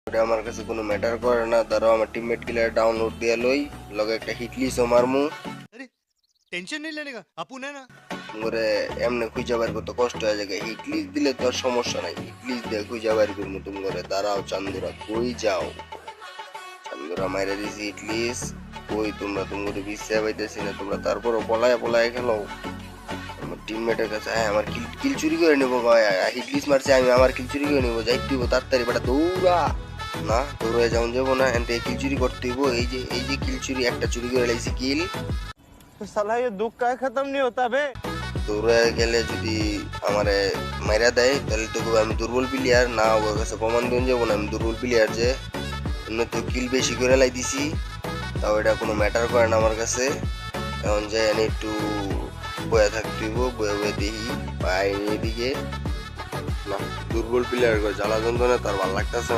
ওটা আমার কাছে কোনো ম্যাটার করে না। দাঁড়াও আমার টিমমেট কিলার ডাউনলোড দিয়ে লই, লগে একটা হিট লিস্টও মারমু। अरे टेंशन नहीं लेने का, अपन है ना। করে এমনি খুঁজে বের করতে কষ্ট হয়ে যায়। হিট লিস্ট দিলে তো আর সমস্যা নাই, হিট লিস্ট দিয়ে খুঁজে বের করবো। তুমি করে দাঁড়াও চান্দুরা, কই যাও? চান্দুরা মাইরা দিছি হিট লিস্ট, কই তোমরা? তুমি বিশ্বাস পাইতেছি না তোমরা, তারপরও পলায় পলায় খেলো। আমার টিমমেটের কাছে হ্যাঁ আমার কিল কিল চুরি করে নেবো। হিট লিস্ট মারছে, আমি আমার কিল চুরি করে নেবো। যাই দিব তাড়াতাড়ি, বেটা দৌড়া। না দৌড়ে যাওন যাবো না, এনতে কিল চুরি করতে হইব। এই যে কিল চুরি, একটা চুরি করে লাইছি কিল। तो साला ये दुख का खत्म नहीं होता बे। দৌড়ে গেলে যদি আমারে মাইরা দেয় তাহলে তো কইবো আমি দুর্বল প্লেয়ার। না ওর কাছে প্রমাণ দিন যাবো না আমি দুর্বল প্লেয়ার, যে অন্য তো কিল বেশি করে লাই দিছি। তাও এটা কোনো ম্যাটার করে না আমার কাছে। এখন যে এনে একটু বয়ে থাকতে হইব, বয়ে বয়ে দেখি পাই এদিকে। না দুর্বল প্লেয়ার জ্বালা যন্ত্রণা তার ভালো লাগতেছে না।